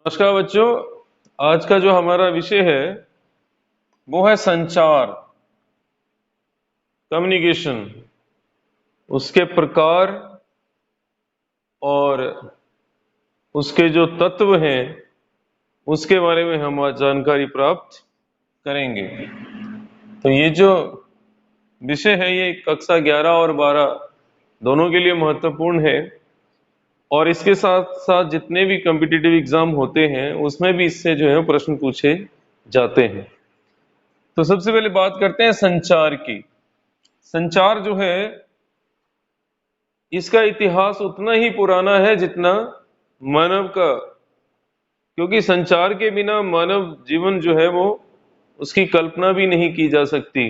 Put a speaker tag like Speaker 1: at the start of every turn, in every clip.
Speaker 1: नमस्कार बच्चों। आज का जो हमारा विषय है वो है संचार, कम्युनिकेशन, उसके प्रकार और उसके जो तत्व हैं उसके बारे में हम आज जानकारी प्राप्त करेंगे। तो ये जो विषय है ये कक्षा 11 और 12 दोनों के लिए महत्वपूर्ण है और इसके साथ साथ जितने भी कॉम्पिटिटिव एग्जाम होते हैं उसमें भी इससे जो है प्रश्न पूछे जाते हैं। तो सबसे पहले बात करते हैं संचार की। संचार जो है इसका इतिहास उतना ही पुराना है जितना मानव का, क्योंकि संचार के बिना मानव जीवन जो है वो उसकी कल्पना भी नहीं की जा सकती।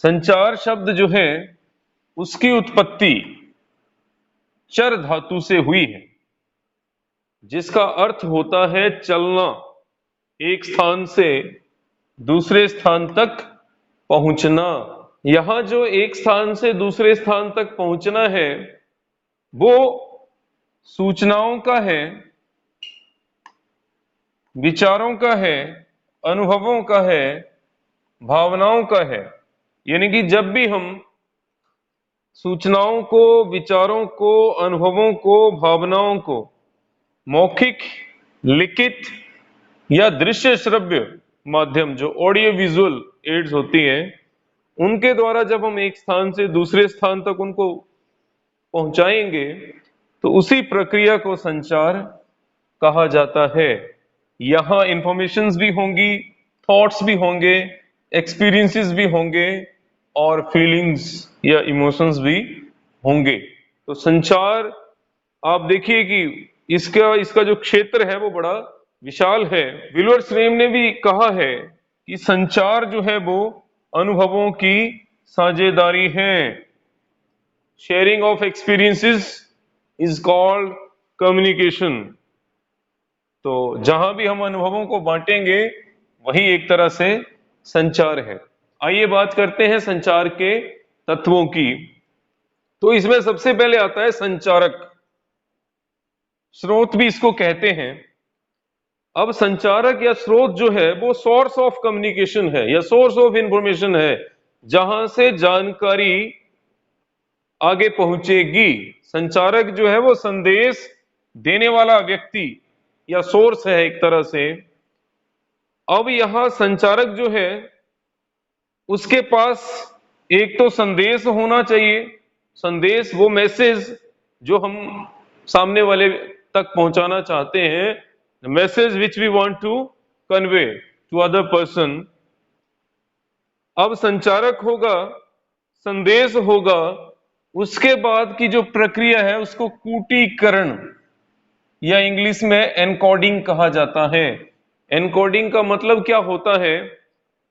Speaker 1: संचार शब्द जो है उसकी उत्पत्ति चर धातु से हुई है, जिसका अर्थ होता है चलना, एक स्थान से दूसरे स्थान तक पहुंचना। यहां जो एक स्थान से दूसरे स्थान तक पहुंचना है वो सूचनाओं का है, विचारों का है, अनुभवों का है, भावनाओं का है। यानी कि जब भी हम सूचनाओं को, विचारों को, अनुभवों को, भावनाओं को मौखिक, लिखित या दृश्य श्रव्य माध्यम, जो ऑडियो विजुअल एड्स होती हैं, उनके द्वारा जब हम एक स्थान से दूसरे स्थान तक उनको पहुंचाएंगे तो उसी प्रक्रिया को संचार कहा जाता है। यहां इंफॉर्मेशंस भी होंगी, थॉट्स भी होंगे, एक्सपीरियंसेस भी होंगे और फीलिंग्स या इमोशंस भी होंगे। तो संचार आप देखिए कि इसका इसका जो क्षेत्र है वो बड़ा विशाल है। विलियम नेम ने भी कहा है कि संचार जो है वो अनुभवों की साझेदारी है। Sharing of experiences is called communication. तो जहां भी हम अनुभवों को बांटेंगे वही एक तरह से संचार है। आइए बात करते हैं संचार के तत्वों की। तो इसमें सबसे पहले आता है संचारक, स्रोत भी इसको कहते हैं। अब संचारक या स्रोत जो है वो सोर्स ऑफ कम्युनिकेशन है या सोर्स ऑफ इंफॉर्मेशन है, जहां से जानकारी आगे पहुंचेगी। संचारक जो है वो संदेश देने वाला व्यक्ति या सोर्स है एक तरह से। अब यहां संचारक जो है उसके पास एक तो संदेश होना चाहिए। संदेश, वो मैसेज जो हम सामने वाले तक पहुंचाना चाहते हैं, message which we want to convey to other person. अब संचारक होगा, संदेश होगा, उसके बाद की जो प्रक्रिया है उसको कूटीकरण या इंग्लिश में एनकोडिंग कहा जाता है। एनकोडिंग का मतलब क्या होता है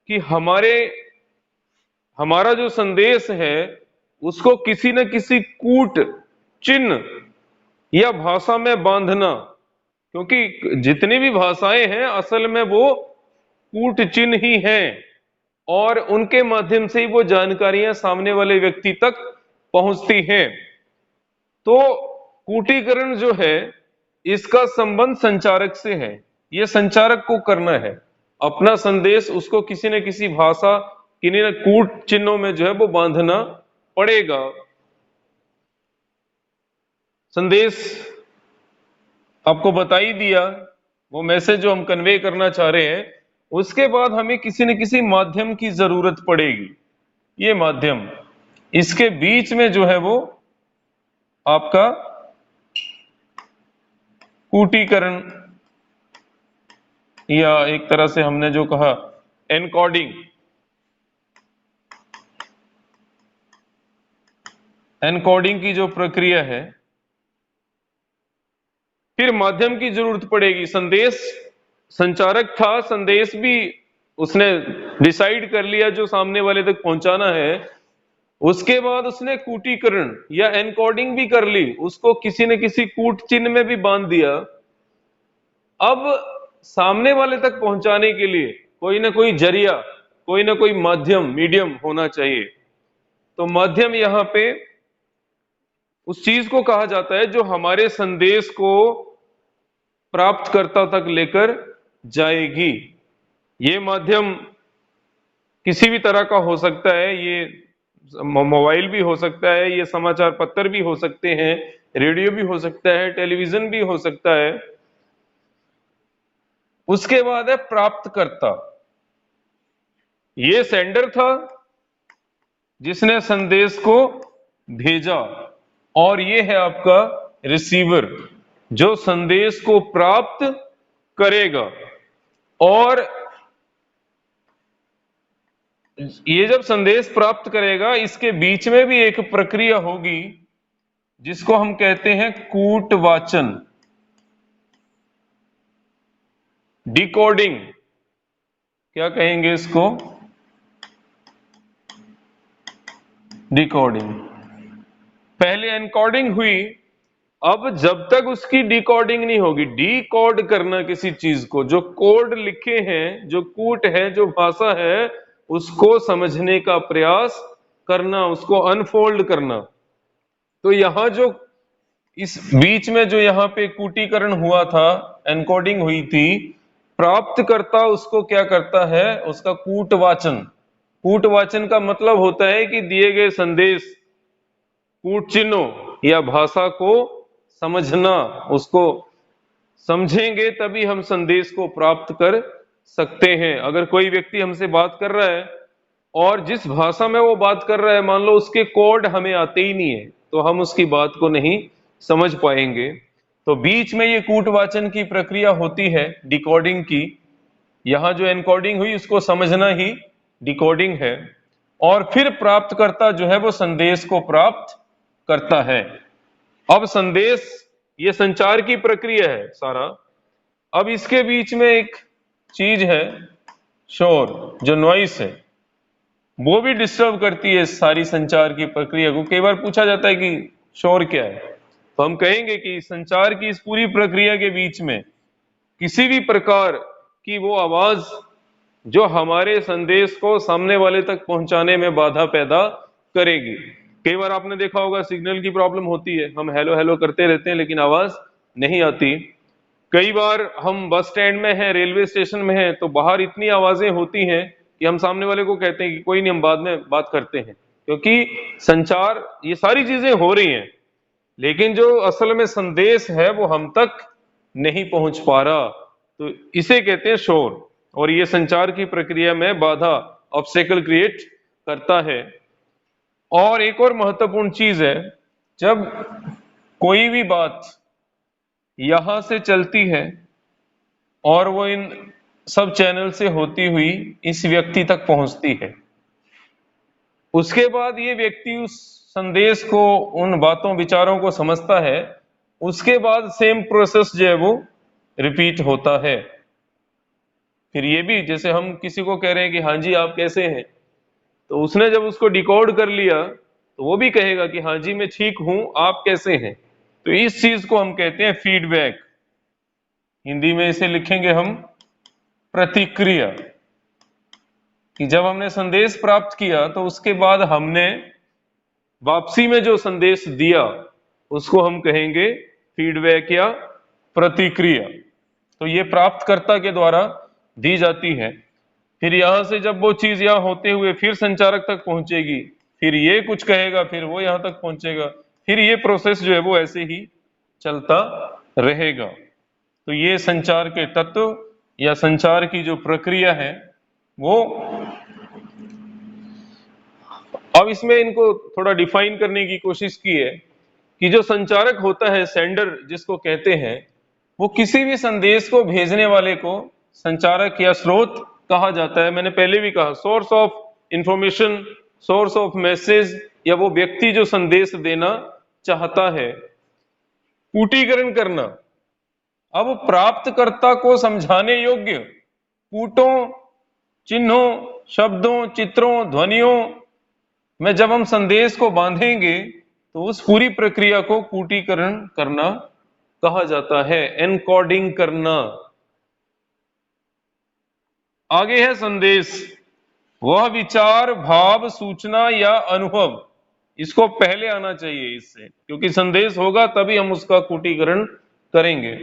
Speaker 1: कि हमारा जो संदेश है उसको किसी न किसी कूट चिन्ह या भाषा में बांधना, क्योंकि जितनी भी भाषाएं हैं असल में वो कूट चिन्ह ही हैं और उनके माध्यम से ही वो जानकारियां सामने वाले व्यक्ति तक पहुंचती हैं। तो कूटीकरण जो है इसका संबंध संचारक से है। यह संचारक को करना है, अपना संदेश उसको किसी न किसी भाषा, किन्हीं न कूट चिन्हों में जो है वो बांधना पड़ेगा। संदेश आपको बता ही दिया, वो मैसेज जो हम कन्वे करना चाह रहे हैं। उसके बाद हमें किसी न किसी माध्यम की जरूरत पड़ेगी। ये माध्यम, इसके बीच में जो है वो आपका कूटीकरण या एक तरह से हमने जो कहा एनकोडिंग, एनकोडिंग की जो प्रक्रिया है, फिर माध्यम की जरूरत पड़ेगी। संदेश, संचारक था, संदेश भी उसने डिसाइड कर लिया जो सामने वाले तक पहुंचाना है। उसके बाद उसने कूटीकरण या एनकोडिंग भी कर ली, उसको किसी न किसी कूट चिन्ह में भी बांध दिया। अब सामने वाले तक पहुंचाने के लिए कोई ना कोई जरिया, कोई ना कोई माध्यम, मीडियम होना चाहिए। तो माध्यम यहां पे उस चीज को कहा जाता है जो हमारे संदेश को प्राप्तकर्ता तक लेकर जाएगी। ये माध्यम किसी भी तरह का हो सकता है, ये मोबाइल भी हो सकता है, ये समाचार पत्र भी हो सकते हैं, रेडियो भी हो सकता है, टेलीविजन भी हो सकता है। उसके बाद है प्राप्तकर्ता। ये सेंडर था जिसने संदेश को भेजा, और ये है आपका रिसीवर जो संदेश को प्राप्त करेगा। और ये जब संदेश प्राप्त करेगा, इसके बीच में भी एक प्रक्रिया होगी जिसको हम कहते हैं कूटवाचन, डिकोडिंग। क्या कहेंगे इसको? डिकोडिंग। पहले एनकोडिंग हुई, अब जब तक उसकी डिकोडिंग नहीं होगी, डिकोड करना किसी चीज को, जो कोड लिखे हैं, जो कूट है, जो भाषा है, उसको समझने का प्रयास करना, उसको अनफोल्ड करना। तो यहां जो इस बीच में जो यहां पे कूटीकरण हुआ था, एनकोडिंग हुई थी, प्राप्तकर्ता उसको क्या करता है? उसका कूटवाचन। कूटवाचन का मतलब होता है कि दिए गए संदेश, कूट चिन्हों या भाषा को समझना, उसको समझेंगे तभी हम संदेश को प्राप्त कर सकते हैं। अगर कोई व्यक्ति हमसे बात कर रहा है और जिस भाषा में वो बात कर रहा है, मान लो उसके कोड हमें आते ही नहीं है, तो हम उसकी बात को नहीं समझ पाएंगे। तो बीच में ये कूटवाचन की प्रक्रिया होती है, डिकोडिंग की। यहां जो एनकोडिंग हुई उसको समझना ही डिकोडिंग है। और फिर प्राप्तकर्ता जो है वो संदेश को प्राप्त करता है। अब संदेश, ये संचार की प्रक्रिया है सारा। अब इसके बीच में एक चीज है, शोर, जो नॉइस है, वो भी डिस्टर्ब करती है सारी संचार की प्रक्रिया को। कई बार पूछा जाता है कि शोर क्या है, तो हम कहेंगे कि संचार की इस पूरी प्रक्रिया के बीच में किसी भी प्रकार की वो आवाज जो हमारे संदेश को सामने वाले तक पहुंचाने में बाधा पैदा करेगी। कई बार आपने देखा होगा सिग्नल की प्रॉब्लम होती है, हम हेलो हेलो करते रहते हैं लेकिन आवाज नहीं आती। कई बार हम बस स्टैंड में हैं, रेलवे स्टेशन में हैं, तो बाहर इतनी आवाजें होती हैं कि हम सामने वाले को कहते हैं कि कोई नहीं, हम बाद में बात करते हैं, क्योंकि संचार, ये सारी चीजें हो रही हैं, लेकिन जो असल में संदेश है वो हम तक नहीं पहुंच पा रहा। तो इसे कहते हैं शोर, और ये संचार की प्रक्रिया में बाधा, ऑब्स्टेकल क्रिएट करता है। और एक और महत्वपूर्ण चीज है, जब कोई भी बात यहां से चलती है और वो इन सब चैनल से होती हुई इस व्यक्ति तक पहुंचती है, उसके बाद ये व्यक्ति उस संदेश को, उन बातों विचारों को समझता है, उसके बाद सेम प्रोसेस जो है वो रिपीट होता है। फिर ये भी, जैसे हम किसी को कह रहे हैं कि हाँ जी आप कैसे हैं, तो उसने जब उसको डिकोड कर लिया तो वो भी कहेगा कि हाँ जी मैं ठीक हूं, आप कैसे हैं। तो इस चीज को हम कहते हैं फीडबैक। हिंदी में इसे लिखेंगे हम प्रतिक्रिया। कि जब हमने संदेश प्राप्त किया तो उसके बाद हमने वापसी में जो संदेश दिया उसको हम कहेंगे फीडबैक या प्रतिक्रिया। तो ये प्राप्तकर्ता के द्वारा दी जाती है। फिर यहां से जब वो चीज यहां होते हुए फिर संचारक तक पहुंचेगी, फिर ये कुछ कहेगा, फिर वो यहां तक पहुंचेगा, फिर ये प्रोसेस जो है वो ऐसे ही चलता रहेगा। तो ये संचार के तत्व या संचार की जो प्रक्रिया है वो, अब इसमें इनको थोड़ा डिफाइन करने की कोशिश की है कि जो संचारक होता है, सेंडर जिसको कहते हैं, वो किसी भी संदेश को भेजने वाले को संचारक या स्रोत कहा जाता है। मैंने पहले भी कहा, source of information, source of message, या वो व्यक्ति जो संदेश देना चाहता है। कूटीकरण करना, अब प्राप्तकर्ता को समझाने योग्य कूटों, चिन्हों, शब्दों, चित्रों, ध्वनियों में जब हम संदेश को बांधेंगे तो उस पूरी प्रक्रिया को कूटीकरण करना कहा जाता है, एनकोडिंग करना। आगे है संदेश, वह विचार, भाव, सूचना या अनुभव, इसको पहले आना चाहिए इससे, क्योंकि संदेश होगा तभी हम उसका कूटीकरण करेंगे।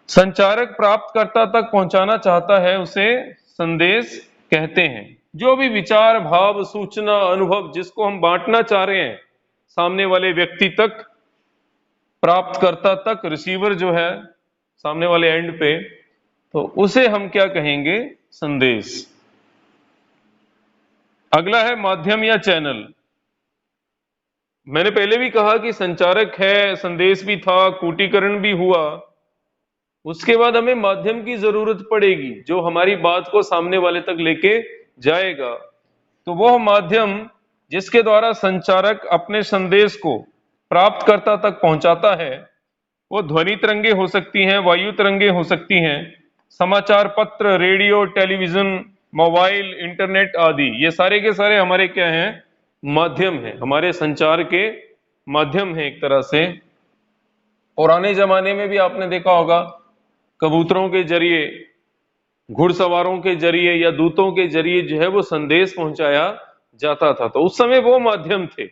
Speaker 1: संचारक प्राप्तकर्ता तक पहुंचाना चाहता है उसे संदेश कहते हैं। जो भी विचार, भाव, सूचना, अनुभव जिसको हम बांटना चाह रहे हैं सामने वाले व्यक्ति तक, प्राप्तकर्ता तक, रिसीवर जो है सामने वाले एंड पे, तो उसे हम क्या कहेंगे? संदेश। अगला है माध्यम या चैनल। मैंने पहले भी कहा कि संचारक है, संदेश भी था, कूटीकरण भी हुआ, उसके बाद हमें माध्यम की जरूरत पड़ेगी जो हमारी बात को सामने वाले तक लेके जाएगा। तो वह माध्यम जिसके द्वारा संचारक अपने संदेश को प्राप्तकर्ता तक पहुंचाता है, वो ध्वनि तरंगे हो सकती हैं, वायु तरंगे हो सकती हैं, समाचार पत्र, रेडियो, टेलीविजन, मोबाइल, इंटरनेट आदि, ये सारे के सारे हमारे क्या हैं? माध्यम है, हमारे संचार के माध्यम है एक तरह से। पुराने जमाने में भी आपने देखा होगा, कबूतरों के जरिए, घुड़सवारों के जरिए या दूतों के जरिए जो है वो संदेश पहुंचाया जाता था। तो उस समय वो माध्यम थे,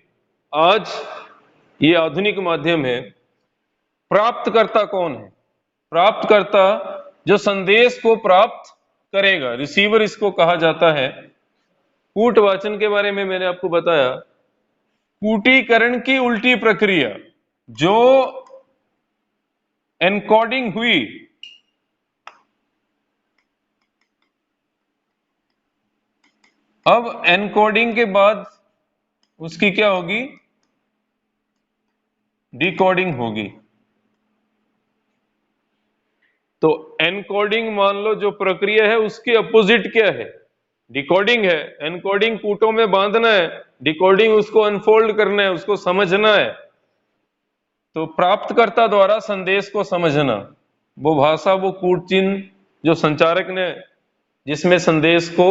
Speaker 1: आज ये आधुनिक माध्यम है। प्राप्तकर्ता कौन है? प्राप्तकर्ता जो संदेश को प्राप्त करेगा, रिसीवर इसको कहा जाता है। कूटवाचन के बारे में मैंने आपको बताया, कूटीकरण की उल्टी प्रक्रिया, जो एनकोडिंग हुई, अब एनकोडिंग के बाद उसकी क्या होगी? डिकोडिंग होगी। तो एनकोडिंग मान लो जो प्रक्रिया है उसके अपोजिट क्या है? डिकोडिंग है। एनकोडिंग कूटों में बांधना है, डिकोडिंग उसको अनफोल्ड करना है, उसको समझना है। तो प्राप्तकर्ता द्वारा संदेश को समझना, वो भाषा, वो कूट चिन्ह जो संचारक ने जिसमें संदेश को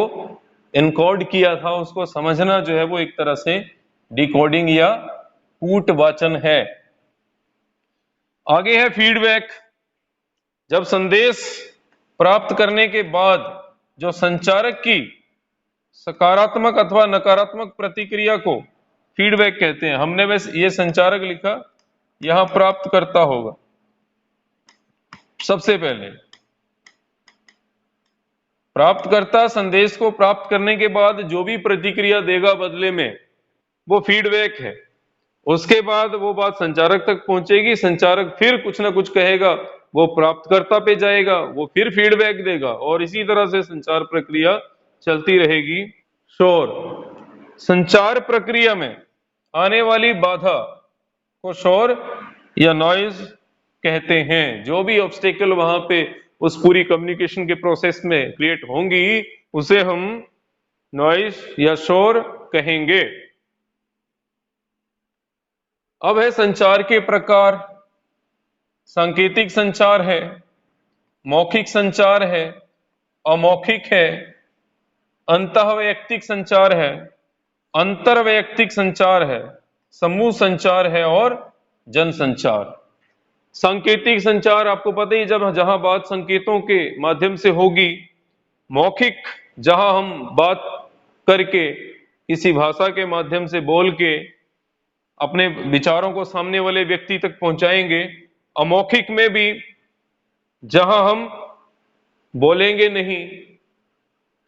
Speaker 1: एनकोड किया था, उसको समझना जो है वो एक तरह से डिकोडिंग या कूटवाचन है। आगे है फीडबैक। जब संदेश प्राप्त करने के बाद जो संचारक की सकारात्मक अथवा नकारात्मक प्रतिक्रिया को फीडबैक कहते हैं। हमने वैसे ये संचारक लिखा, यहां प्राप्तकर्ता होगा सबसे पहले। प्राप्तकर्ता संदेश को प्राप्त करने के बाद जो भी प्रतिक्रिया देगा बदले में, वो फीडबैक है। उसके बाद वो बात संचारक तक पहुंचेगी, संचारक फिर कुछ ना कुछ कहेगा, वो प्राप्तकर्ता पे जाएगा, वो फिर फीडबैक देगा, और इसी तरह से संचार प्रक्रिया चलती रहेगी। शोर, संचार प्रक्रिया में आने वाली बाधा को शोर या नॉइज कहते हैं। जो भी ऑब्स्टेकल वहां पे उस पूरी कम्युनिकेशन के प्रोसेस में क्रिएट होंगी, उसे हम नॉइज या शोर कहेंगे। अब है संचार के प्रकार। सांकेतिक संचार है, मौखिक संचार है, अमौखिक है, अंतःवैयक्तिक संचार है, अंतरवैयक्तिक संचार है, समूह संचार है और जनसंचार। सांकेतिक संचार आपको पता ही, जब जहां बात संकेतों के माध्यम से होगी। मौखिक, जहां हम बात करके किसी भाषा के माध्यम से बोल के अपने विचारों को सामने वाले व्यक्ति तक पहुंचाएंगे। अमौखिक में भी, जहां हम बोलेंगे नहीं,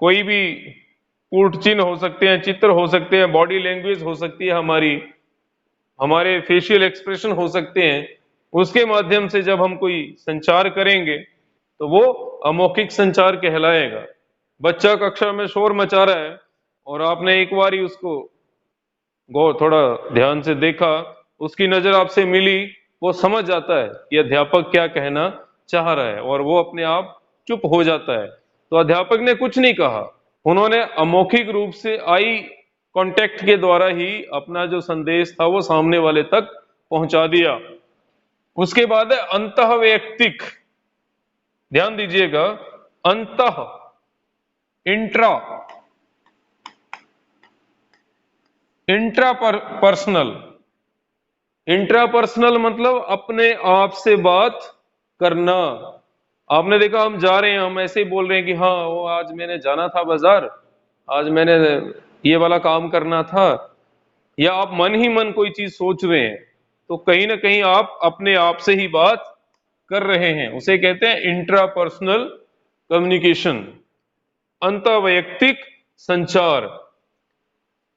Speaker 1: कोई भी कूट चिन्ह हो सकते हैं, चित्र हो सकते हैं, बॉडी लैंग्वेज हो सकती है हमारी, हमारे फेशियल एक्सप्रेशन हो सकते हैं, उसके माध्यम से जब हम कोई संचार करेंगे तो वो अमौखिक संचार कहलाएगा। बच्चा कक्षा में शोर मचा रहा है और आपने एक बार ही उसको थोड़ा ध्यान से देखा, उसकी नजर आपसे मिली, वो समझ जाता है कि अध्यापक क्या कहना चाह रहा है और वो अपने आप चुप हो जाता है। तो अध्यापक ने कुछ नहीं कहा, उन्होंने अमौखिक रूप से आई कांटेक्ट के द्वारा ही अपना जो संदेश था वो सामने वाले तक पहुंचा दिया। उसके बाद है अंतःवैयक्तिक। ध्यान दीजिएगा, अंतः, इंट्रा, पर्सनल। इंट्रापर्सनल मतलब अपने आप से बात करना। आपने देखा, हम जा रहे हैं, हम ऐसे ही बोल रहे हैं कि हाँ वो आज मैंने जाना था बाजार, आज मैंने ये वाला काम करना था, या आप मन ही मन कोई चीज सोच रहे हैं, तो कहीं ना कहीं आप अपने आप से ही बात कर रहे हैं उसे कहते हैं इंट्रापर्सनल कम्युनिकेशन, अंतर्वैयक्तिक संचार।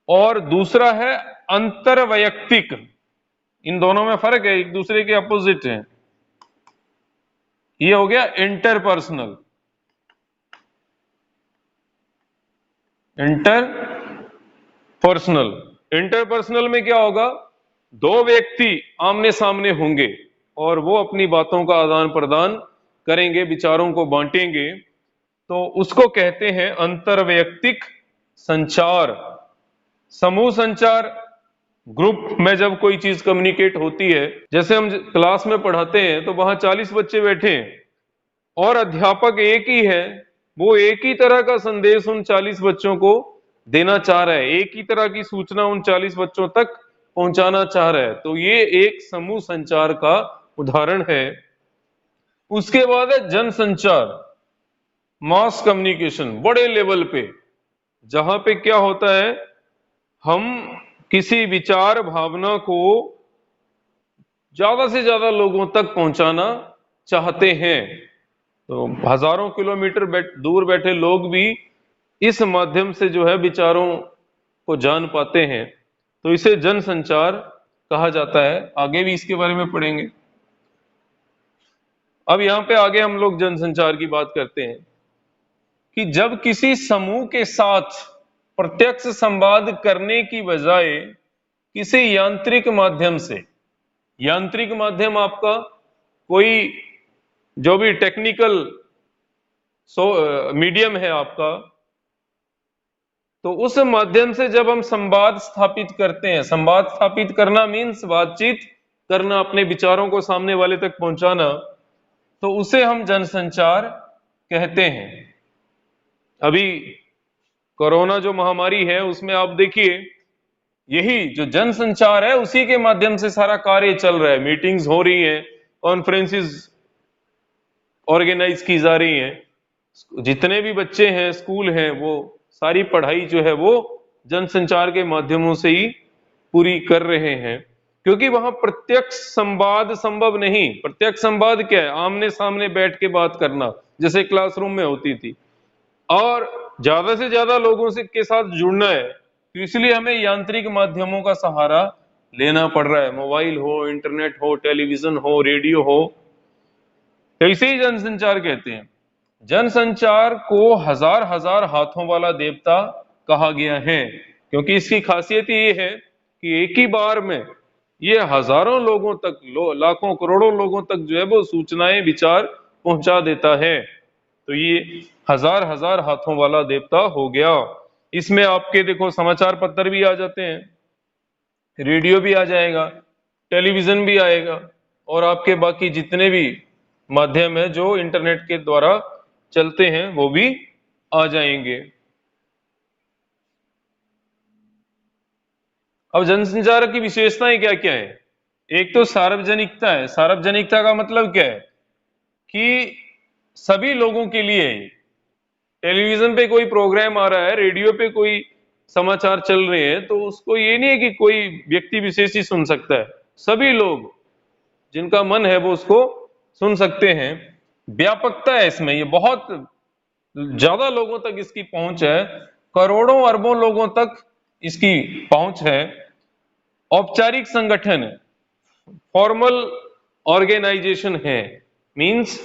Speaker 1: और दूसरा है अंतरवैयक्तिक। इन दोनों में फर्क है, एक दूसरे के अपोजिट है। ये हो गया इंटरपर्सनल। इंटरपर्सनल में क्या होगा, दो व्यक्ति आमने सामने होंगे और वो अपनी बातों का आदान प्रदान करेंगे, विचारों को बांटेंगे, तो उसको कहते हैं अंतरवैयक्तिक संचार। समूह संचार, ग्रुप में जब कोई चीज कम्युनिकेट होती है, जैसे हम क्लास में पढ़ाते हैं तो वहां 40 बच्चे बैठे हैं और अध्यापक एक ही है, वो एक ही तरह का संदेश उन 40 बच्चों को देना चाह रहा है, एक ही तरह की सूचना उन 40 बच्चों तक पहुंचाना चाह रहा है, तो ये एक समूह संचार का उदाहरण है। उसके बाद है जनसंचार, मास कम्युनिकेशन, बड़े लेवल पे, जहां पे क्या होता है, हम किसी विचार भावना को ज्यादा से ज्यादा लोगों तक पहुंचाना चाहते हैं, तो हजारों किलोमीटर दूर बैठे लोग भी इस माध्यम से जो है विचारों को जान पाते हैं, तो इसे जनसंचार कहा जाता है। आगे भी इसके बारे में पढ़ेंगे। अब यहां पे आगे हम लोग जनसंचार की बात करते हैं कि जब किसी समूह के साथ प्रत्यक्ष संवाद करने की बजाय किसी यांत्रिक माध्यम से, यांत्रिक माध्यम आपका कोई जो भी टेक्निकल मीडियम है आपका, तो उस माध्यम से जब हम संवाद स्थापित करते हैं, संवाद स्थापित करना मीन्स बातचीत करना, अपने विचारों को सामने वाले तक पहुंचाना, तो उसे हम जनसंचार कहते हैं। अभी कोरोना जो महामारी है उसमें आप देखिए, यही जो जनसंचार है उसी के माध्यम से सारा कार्य चल रहा है, मीटिंग्स हो रही है, कॉन्फ्रेंसेस ऑर्गेनाइज की जा रही हैं, जितने भी बच्चे हैं, स्कूल हैं, वो सारी पढ़ाई जो है वो जनसंचार के माध्यमों से ही पूरी कर रहे हैं, क्योंकि वहां प्रत्यक्ष संवाद संभव नहीं। प्रत्यक्ष संवाद क्या है, आमने सामने बैठ के बात करना, जैसे क्लासरूम में होती थी, और ज्यादा से ज्यादा लोगों से के साथ जुड़ना है, तो इसलिए हमें यांत्रिक माध्यमों का सहारा लेना पड़ रहा है, मोबाइल हो, इंटरनेट हो, टेलीविजन हो, रेडियो हो, तो इसे ही जनसंचार कहते हैं। जनसंचार को हजार हजार हाथों वाला देवता कहा गया है, क्योंकि इसकी खासियत ये है कि एक ही बार में ये हजारों लोगों तक, लाखों करोड़ों लोगों तक जो है वो सूचनाएं, विचार पहुंचा देता है, तो ये हजार हजार हाथों वाला देवता हो गया। इसमें आपके देखो समाचार पत्र भी आ जाते हैं, रेडियो भी आ जाएगा, टेलीविजन भी आएगा, और आपके बाकी जितने भी माध्यम है जो इंटरनेट के द्वारा चलते हैं वो भी आ जाएंगे। अब जनसंचार की विशेषताएं क्या क्या है? एक तो सार्वजनिकता है। सार्वजनिकता का मतलब क्या है कि सभी लोगों के लिए है। टेलीविजन पे कोई प्रोग्राम आ रहा है, रेडियो पे कोई समाचार चल रहे हैं, तो उसको ये नहीं है कि कोई व्यक्ति विशेष ही सुन सकता है, सभी लोग जिनका मन है वो उसको सुन सकते हैं। व्यापकता है इसमें, ये बहुत ज्यादा लोगों तक इसकी पहुंच है, करोड़ों अरबों लोगों तक इसकी पहुंच है। औपचारिक संगठन है, फॉर्मल ऑर्गेनाइजेशन है, मींस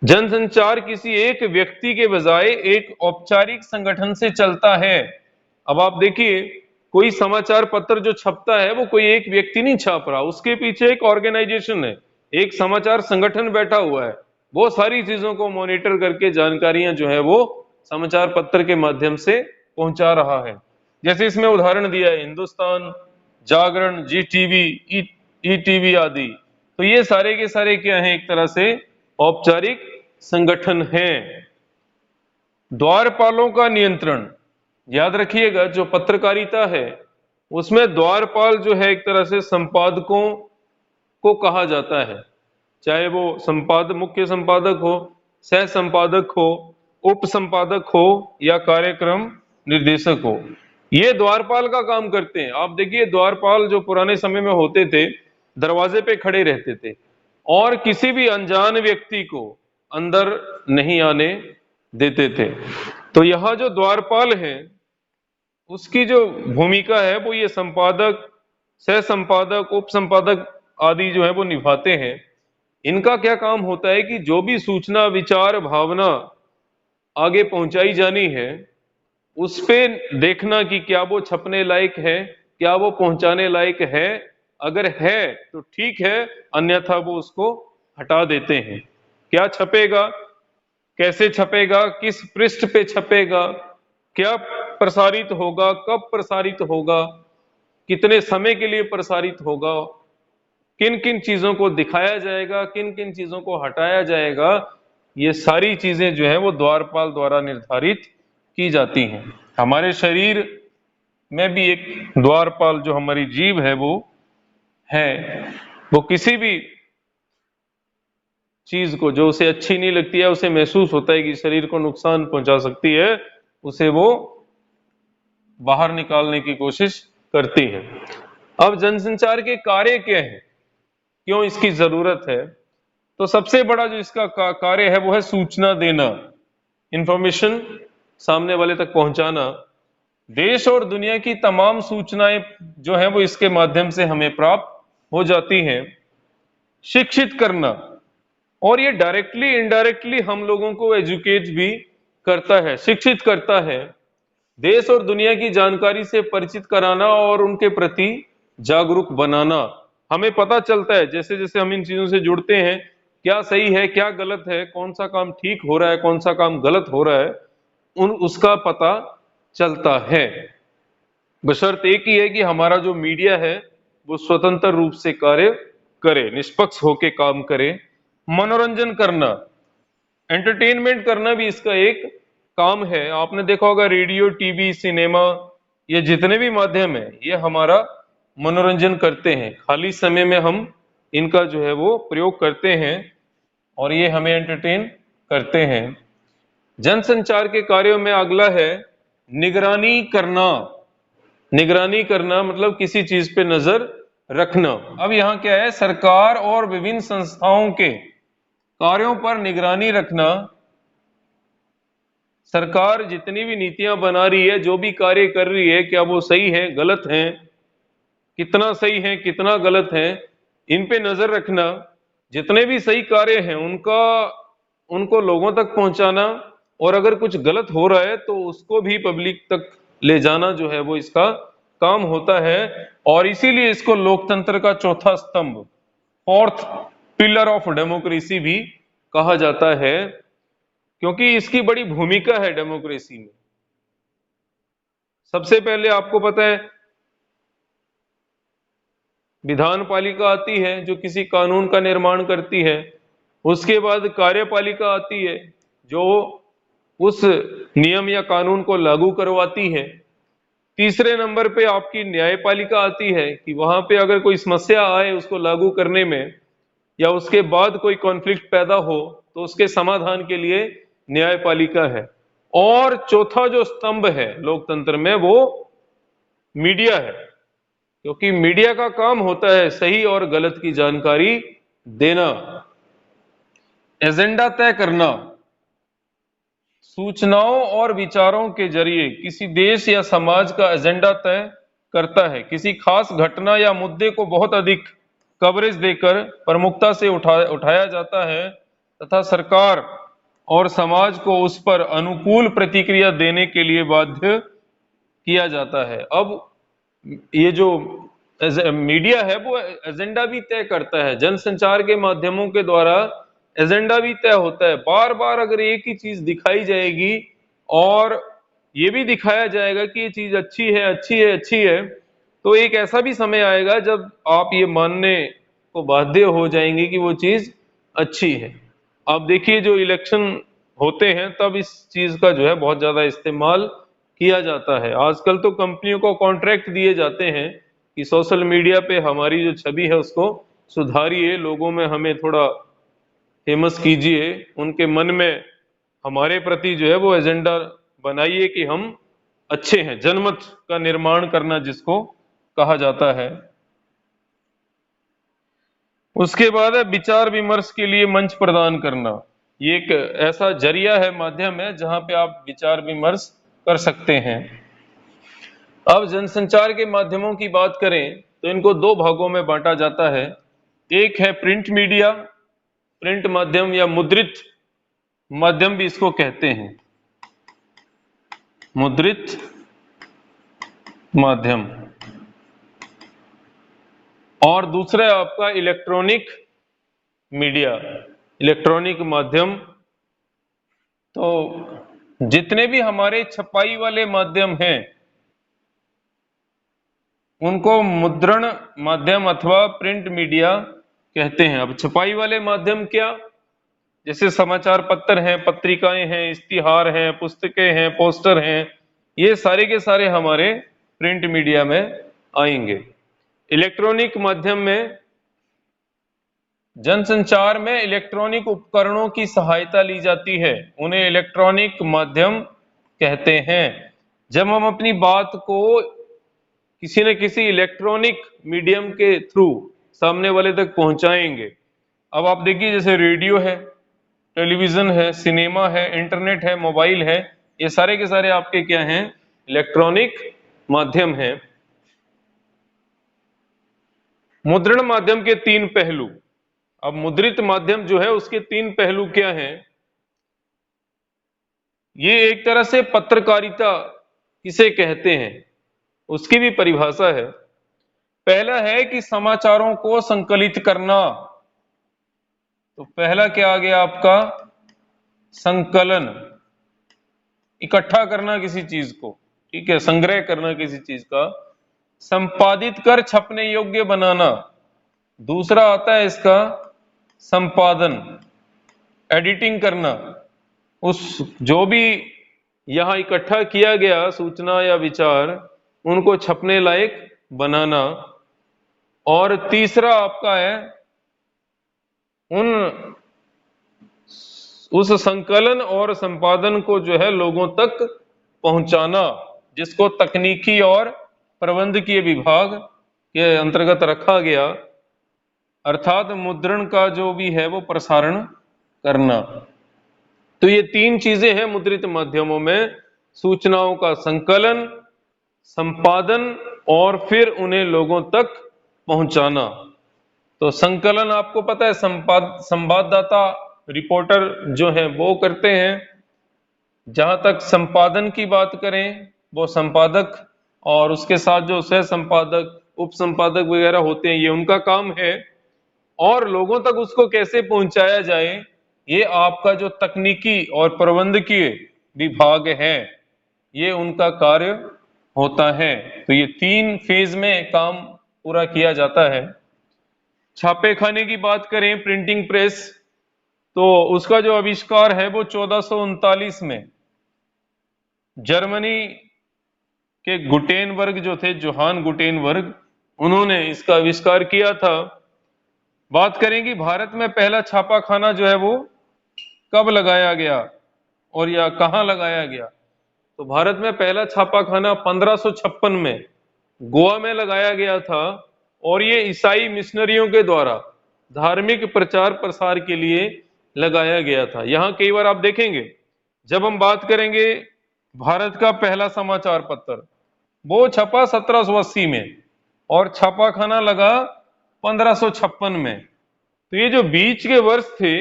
Speaker 1: जनसंचार किसी एक व्यक्ति के बजाय एक औपचारिक संगठन से चलता है। अब आप देखिए, कोई समाचार पत्र जो छपता है वो कोई एक व्यक्ति नहीं छाप रहा, उसके पीछे एक ऑर्गेनाइजेशन है, एक समाचार संगठन बैठा हुआ है, वो सारी चीजों को मॉनिटर करके जानकारियां जो है वो समाचार पत्र के माध्यम से पहुंचा रहा है। जैसे इसमें उदाहरण दिया है हिंदुस्तान, जागरण, जी टीवी, ई टीवी आदि, तो ये सारे के सारे क्या हैं, एक तरह से औपचारिक संगठन है। द्वारपालों का नियंत्रण, याद रखिएगा जो पत्रकारिता है उसमें द्वारपाल जो है एक तरह से संपादकों को कहा जाता है, चाहे वो मुख्य संपादक हो, सह संपादक हो, उप संपादक हो या कार्यक्रम निर्देशक हो, ये द्वारपाल का काम करते हैं। आप देखिए द्वारपाल जो पुराने समय में होते थे, दरवाजे पे खड़े रहते थे, और किसी भी अनजान व्यक्ति को अंदर नहीं आने देते थे। तो यह जो द्वारपाल है उसकी जो भूमिका है वो ये संपादक, सह संपादक, उप संपादक आदि जो है वो निभाते हैं। इनका क्या काम होता है कि जो भी सूचना, विचार, भावना आगे पहुंचाई जानी है उस पे देखना कि क्या वो छपने लायक है, क्या वो पहुंचाने लायक है। अगर है तो ठीक है, अन्यथा वो उसको हटा देते हैं। क्या छपेगा, कैसे छपेगा, किस पृष्ठ पे छपेगा, क्या प्रसारित होगा, कब प्रसारित होगा, कितने समय के लिए प्रसारित होगा, किन किन चीजों को दिखाया जाएगा, किन किन चीजों को हटाया जाएगा, ये सारी चीजें जो है वो द्वारपाल द्वारा निर्धारित की जाती हैं। हमारे शरीर में भी एक द्वारपाल जो हमारी जीभ है वो है। वो किसी भी चीज को जो उसे अच्छी नहीं लगती है, उसे महसूस होता है कि शरीर को नुकसान पहुंचा सकती है, उसे वो बाहर निकालने की कोशिश करती है। अब जनसंचार के कार्य क्या है, क्यों इसकी जरूरत है? तो सबसे बड़ा जो इसका कार्य है वो है सूचना देना, इंफॉर्मेशन सामने वाले तक पहुंचाना। देश और दुनिया की तमाम सूचनाएं जो है वो इसके माध्यम से हमें प्राप्त हो जाती हैं। शिक्षित करना, और ये डायरेक्टली इनडायरेक्टली हम लोगों को एजुकेट भी करता है, शिक्षित करता है। देश और दुनिया की जानकारी से परिचित कराना और उनके प्रति जागरूक बनाना। हमें पता चलता है जैसे जैसे हम इन चीजों से जुड़ते हैं, क्या सही है, क्या गलत है, कौन सा काम ठीक हो रहा है, कौन सा काम गलत हो रहा है, उसका पता चलता है। बशर्त एक ही है कि हमारा जो मीडिया है वो स्वतंत्र रूप से कार्य करे, निष्पक्ष होके काम करे। मनोरंजन करना, एंटरटेनमेंट करना भी इसका एक काम है। आपने देखा होगा रेडियो, टीवी, सिनेमा, ये जितने भी माध्यम है ये हमारा मनोरंजन करते हैं। खाली समय में हम इनका जो है वो प्रयोग करते हैं और ये हमें एंटरटेन करते हैं। जनसंचार के कार्यों में अगला है निगरानी करना। निगरानी करना मतलब किसी चीज पे नजर रखना। अब यहां क्या है, सरकार और विभिन्न संस्थाओं के कार्यों पर निगरानी रखना। सरकार जितनी भी नीतियां बना रही है, जो भी कार्य कर रही है, क्या वो सही है, गलत है, कितना सही है, कितना गलत है, इन पे नजर रखना। जितने भी सही कार्य हैं उनको लोगों तक पहुंचाना, और अगर कुछ गलत हो रहा है तो उसको भी पब्लिक तक ले जाना जो है वो इसका काम होता है। और इसीलिए इसको लोकतंत्र का चौथा स्तंभ, फोर्थ पिलर ऑफ डेमोक्रेसी भी कहा जाता है, क्योंकि इसकी बड़ी भूमिका है डेमोक्रेसी में। सबसे पहले आपको पता है विधान पालिका आती है जो किसी कानून का निर्माण करती है। उसके बाद कार्यपालिका आती है जो उस नियम या कानून को लागू करवाती है। तीसरे नंबर पे आपकी न्यायपालिका आती है कि वहां पे अगर कोई समस्या आए उसको लागू करने में, या उसके बाद कोई कॉन्फ्लिक्ट पैदा हो तो उसके समाधान के लिए न्यायपालिका है। और चौथा जो स्तंभ है लोकतंत्र में वो मीडिया है, क्योंकि मीडिया का काम होता है सही और गलत की जानकारी देना, एजेंडा तय करना। सूचनाओं और विचारों के जरिए किसी देश या समाज का एजेंडा तय करता है। किसी खास घटना या मुद्दे को बहुत अधिक कवरेज देकर प्रमुखता से उठाया जाता है तथा सरकार और समाज को उस पर अनुकूल प्रतिक्रिया देने के लिए बाध्य किया जाता है। अब ये जो मीडिया है वो एजेंडा भी तय करता है। जनसंचार के माध्यमों के द्वारा एजेंडा भी तय होता है। बार बार अगर एक ही चीज दिखाई जाएगी और ये भी दिखाया जाएगा कि ये चीज अच्छी है, अच्छी है, अच्छी है, तो एक ऐसा भी समय आएगा जब आप ये मानने को बाध्य हो जाएंगे कि वो चीज अच्छी है। आप देखिए जो इलेक्शन होते हैं तब इस चीज का जो है बहुत ज्यादा इस्तेमाल किया जाता है। आजकल तो कंपनियों को कॉन्ट्रैक्ट दिए जाते हैं कि सोशल मीडिया पे हमारी जो छवि है उसको सुधारिए, लोगों में हमें थोड़ा फेमस कीजिए, उनके मन में हमारे प्रति जो है वो एजेंडा बनाइए कि हम अच्छे हैं। जनमत का निर्माण करना जिसको कहा जाता है। उसके बाद है विचार विमर्श के लिए मंच प्रदान करना। ये एक ऐसा जरिया है, माध्यम है, जहां पे आप विचार विमर्श कर सकते हैं। अब जनसंचार के माध्यमों की बात करें तो इनको दो भागों में बांटा जाता है। एक है प्रिंट मीडिया, प्रिंट माध्यम या मुद्रित माध्यम भी इसको कहते हैं, मुद्रित माध्यम। और दूसरा है आपका इलेक्ट्रॉनिक मीडिया, इलेक्ट्रॉनिक माध्यम। तो जितने भी हमारे छपाई वाले माध्यम हैं उनको मुद्रण माध्यम अथवा प्रिंट मीडिया कहते हैं। अब छपाई वाले माध्यम क्या, जैसे समाचार पत्र हैं, पत्रिकाएं हैं, इश्तिहार हैं, पुस्तकें हैं, पोस्टर हैं, ये सारे के सारे हमारे प्रिंट मीडिया में आएंगे। इलेक्ट्रॉनिक माध्यम में जनसंचार में इलेक्ट्रॉनिक उपकरणों की सहायता ली जाती है, उन्हें इलेक्ट्रॉनिक माध्यम कहते हैं। जब हम अपनी बात को किसी न किसी इलेक्ट्रॉनिक मीडियम के थ्रू सामने वाले तक पहुंचाएंगे, अब आप देखिए जैसे रेडियो है, टेलीविजन है, सिनेमा है, इंटरनेट है, मोबाइल है, ये सारे के सारे आपके क्या हैं, इलेक्ट्रॉनिक माध्यम हैं। मुद्रण माध्यम के तीन पहलू। अब मुद्रित माध्यम जो है उसके तीन पहलू क्या हैं? ये एक तरह से पत्रकारिता किसे कहते हैं उसकी भी परिभाषा है। पहला है कि समाचारों को संकलित करना, तो पहला क्या आ गया आपका, संकलन, इकट्ठा करना किसी चीज को, ठीक है, संग्रह करना किसी चीज का। संपादित कर छपने योग्य बनाना, दूसरा आता है इसका संपादन, एडिटिंग करना, उस जो भी यहां इकट्ठा किया गया सूचना या विचार उनको छपने लायक बनाना। और तीसरा आपका है उन उस संकलन और संपादन को जो है लोगों तक पहुंचाना, जिसको तकनीकी और प्रबंधकीय विभाग के अंतर्गत रखा गया, अर्थात मुद्रण का जो भी है वो प्रसारण करना। तो ये तीन चीजें हैं मुद्रित माध्यमों में, सूचनाओं का संकलन, संपादन और फिर उन्हें लोगों तक पहुंचाना। तो संकलन आपको पता है, संवाददाता रिपोर्टर जो है वो करते हैं। जहां तक संपादन की बात करें, वो संपादक और उसके साथ जो सह संपादक, उप संपादक वगैरह होते हैं, ये उनका काम है। और लोगों तक उसको कैसे पहुंचाया जाए, ये आपका जो तकनीकी और प्रबंधकीय विभाग है, ये उनका कार्य होता है। तो ये तीन फेज में काम पूरा किया जाता है। छापे खाने की बात करें, प्रिंटिंग प्रेस, तो उसका जो आविष्कार है वो 1439 में जर्मनी के गुटेनबर्ग जो थे, जोहान गुटेनबर्ग, उन्होंने इसका आविष्कार किया था। बात करेंगे भारत में पहला छापाखाना जो है वो कब लगाया गया और या कहां लगाया गया, तो भारत में पहला छापाखाना 1556 में गोवा में लगाया गया था। और ये ईसाई मिशनरियों के द्वारा धार्मिक प्रचार प्रसार के लिए लगाया गया था। यहां कई बार आप देखेंगे जब हम बात करेंगे भारत का पहला समाचार पत्र, वो छपा 1780 में और छापाखाना लगा 1556 में। तो ये जो बीच के वर्ष थे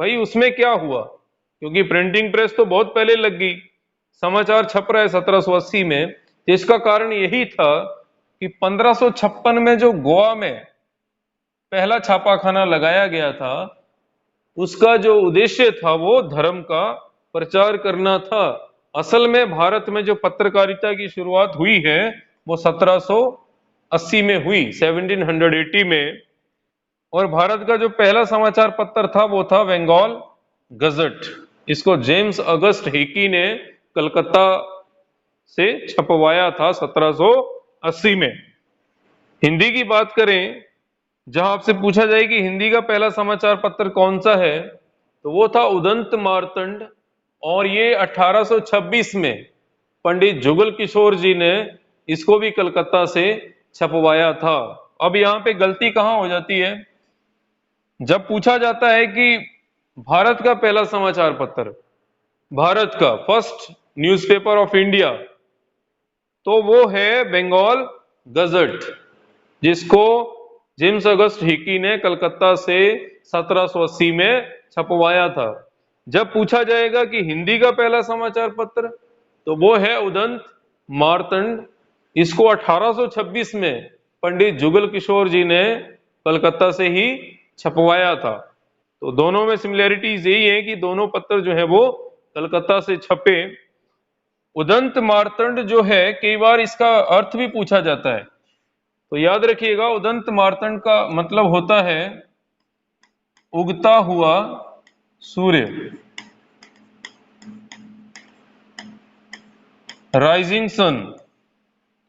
Speaker 1: भाई, उसमें क्या हुआ, क्योंकि प्रिंटिंग प्रेस तो बहुत पहले लग गई, समाचार छप रहा है 1780 में। तो इसका कारण यही था कि 1556 में जो गोवा में पहला छापाखाना लगाया गया था, उसका जो उद्देश्य था वो धर्म का प्रचार करना था। असल में भारत में जो पत्रकारिता की शुरुआत हुई है वो 1780 में हुई, 1780 में। और भारत का जो पहला समाचार पत्र था वो था बंगाल गजट। इसको जेम्स अगस्त हिकी ने कलकत्ता से छपवाया था 1780 में। हिंदी की बात करें, जहां आपसे पूछा जाए कि हिंदी का पहला समाचार पत्र कौन सा है, तो वो था उदंत मार्तंड। और ये 1826 में पंडित जुगल किशोर जी ने इसको भी कलकत्ता से छपवाया था। अब यहाँ पे गलती कहाँ हो जाती है, जब पूछा जाता है कि भारत का पहला समाचार पत्र, भारत का फर्स्ट न्यूज़पेपर ऑफ इंडिया, तो वो है बंगाल गजट, जिसको जेम्स अगस्त हिकी ने कलकत्ता से 1780 में छपवाया था। जब पूछा जाएगा कि हिंदी का पहला समाचार पत्र, तो वो है उदंत मार्तंड। इसको 1826 में पंडित जुगल किशोर जी ने कलकत्ता से ही छपवाया था। तो दोनों में सिमिलैरिटीज यही है कि दोनों पत्र जो है वो कलकत्ता से छपे। उदंत मार्तंड जो है, कई बार इसका अर्थ भी पूछा जाता है, तो याद रखिएगा उदंत मार्तंड का मतलब होता है उगता हुआ सूर्य, राइजिंग सन।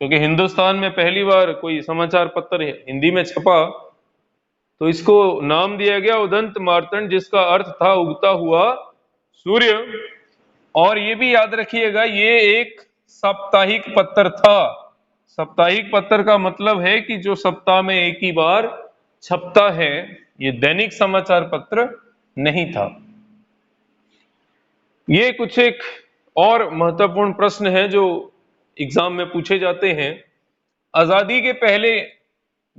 Speaker 1: क्योंकि हिंदुस्तान में पहली बार कोई समाचार पत्र हिंदी में छपा, तो इसको नाम दिया गया उदंत मार्तंड, जिसका अर्थ था उगता हुआ सूर्य। और ये भी याद रखिएगा ये एक साप्ताहिक पत्र था। साप्ताहिक पत्र का मतलब है कि जो सप्ताह में एक ही बार छपता है, ये दैनिक समाचार पत्र नहीं था। ये कुछ एक और महत्वपूर्ण प्रश्न है जो एग्जाम में पूछे जाते हैं। आजादी के पहले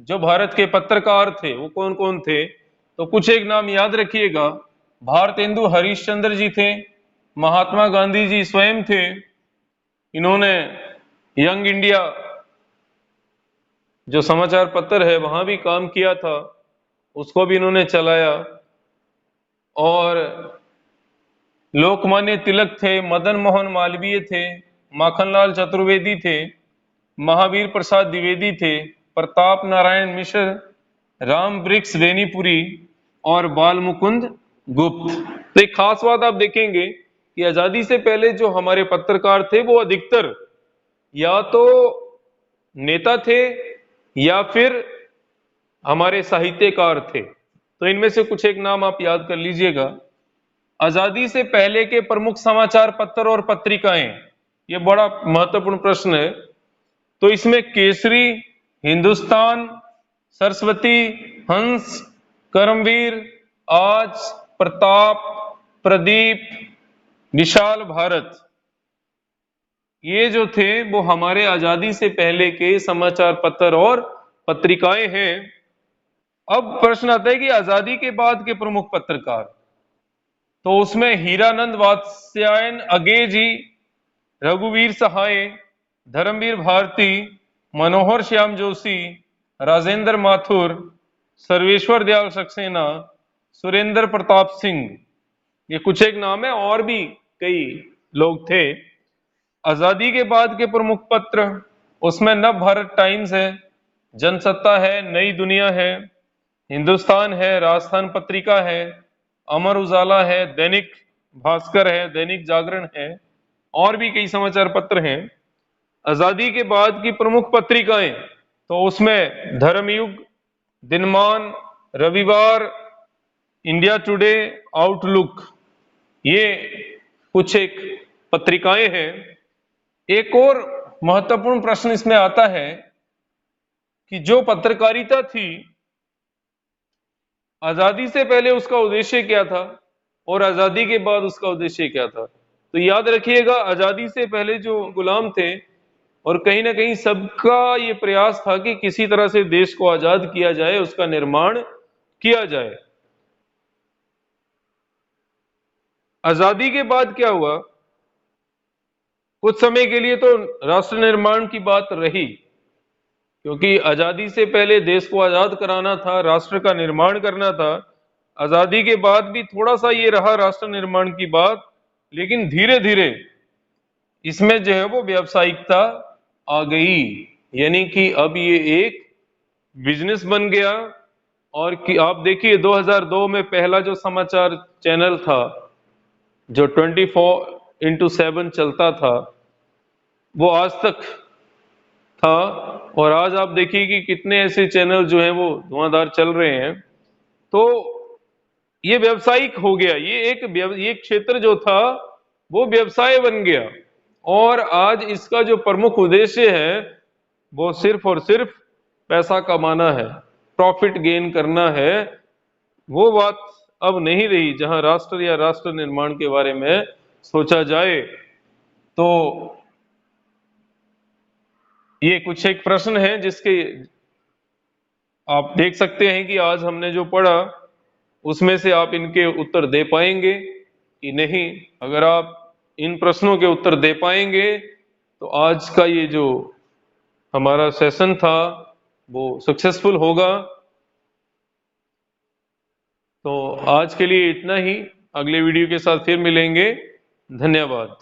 Speaker 1: जो भारत के पत्रकार थे वो कौन कौन थे, तो कुछ एक नाम याद रखिएगा। भारतेंदु हरिश्चंद्र जी थे, महात्मा गांधी जी स्वयं थे, इन्होंने यंग इंडिया जो समाचार पत्र है वहां भी काम किया था, उसको भी इन्होंने चलाया। और लोकमान्य तिलक थे, मदन मोहन मालवीय थे, माखनलाल चतुर्वेदी थे, महावीर प्रसाद द्विवेदी थे, प्रताप नारायण मिश्र, राम वृक्ष बेनीपुरी और बाल मुकुंद गुप्त। तो एक खास बात आप देखेंगे कि आजादी से पहले जो हमारे पत्रकार थे वो अधिकतर या तो नेता थे या फिर हमारे साहित्यकार थे। तो इनमें से कुछ एक नाम आप याद कर लीजिएगा। आजादी से पहले के प्रमुख समाचार पत्र और पत्रिकाएं, ये बड़ा महत्वपूर्ण प्रश्न है। तो इसमें केसरी, हिंदुस्तान, सरस्वती, हंस, कर्मवीर, आज, प्रताप, प्रदीप, विशाल भारत, ये जो थे वो हमारे आजादी से पहले के समाचार पत्र और पत्रिकाएं हैं। अब प्रश्न आता है कि आजादी के बाद के प्रमुख पत्रकार, तो उसमें हीरानंद वात्स्यायन अगे जी, रघुवीर सहाय, धर्मवीर भारती, मनोहर श्याम जोशी, राजेंद्र माथुर, सर्वेश्वर दयाल सक्सेना, सुरेंद्र प्रताप सिंह, ये कुछ एक नाम है, और भी कई लोग थे। आजादी के बाद के प्रमुख पत्र, उसमें नव भारत टाइम्स है, जनसत्ता है, नई दुनिया है, हिंदुस्तान है, राजस्थान पत्रिका है, अमर उजाला है, दैनिक भास्कर है, दैनिक जागरण है, और भी कई समाचार पत्र हैं। आजादी के बाद की प्रमुख पत्रिकाएं, तो उसमें धर्मयुग, दिनमान, रविवार, इंडिया टुडे, आउटलुक, ये कुछ एक पत्रिकाएं हैं। एक और महत्वपूर्ण प्रश्न इसमें आता है कि जो पत्रकारिता थी, आजादी से पहले उसका उद्देश्य क्या था और आजादी के बाद उसका उद्देश्य क्या था। तो याद रखिएगा, आजादी से पहले जो गुलाम थे, और कहीं ना कहीं सबका ये प्रयास था कि किसी तरह से देश को आजाद किया जाए, उसका निर्माण किया जाए। आजादी के बाद क्या हुआ, कुछ समय के लिए तो राष्ट्र निर्माण की बात रही, क्योंकि आजादी से पहले देश को आजाद कराना था, राष्ट्र का निर्माण करना था। आजादी के बाद भी थोड़ा सा ये रहा राष्ट्र निर्माण की बात, लेकिन धीरे धीरे इसमें जो है वो व्यावसायिकता आ गई, यानी कि अब ये एक बिजनेस बन गया। और कि आप देखिए 2002 में पहला जो समाचार चैनल था जो 24x7 चलता था, वो आज तक था। और आज आप देखिए कि कितने ऐसे चैनल जो हैं वो धुआंधार चल रहे हैं। तो ये व्यवसायिक हो गया, ये क्षेत्र जो था वो व्यवसाय बन गया। और आज इसका जो प्रमुख उद्देश्य है वो सिर्फ और सिर्फ पैसा कमाना है, प्रॉफिट गेन करना है। वो बात अब नहीं रही जहां राष्ट्र या राष्ट्र निर्माण के बारे में सोचा जाए। तो ये कुछ एक प्रश्न है जिसके आप देख सकते हैं कि आज हमने जो पढ़ा उसमें से आप इनके उत्तर दे पाएंगे कि नहीं। अगर आप इन प्रश्नों के उत्तर दे पाएंगे तो आज का ये जो हमारा सेशन था वो सक्सेसफुल होगा। तो आज के लिए इतना ही, अगले वीडियो के साथ फिर मिलेंगे। धन्यवाद।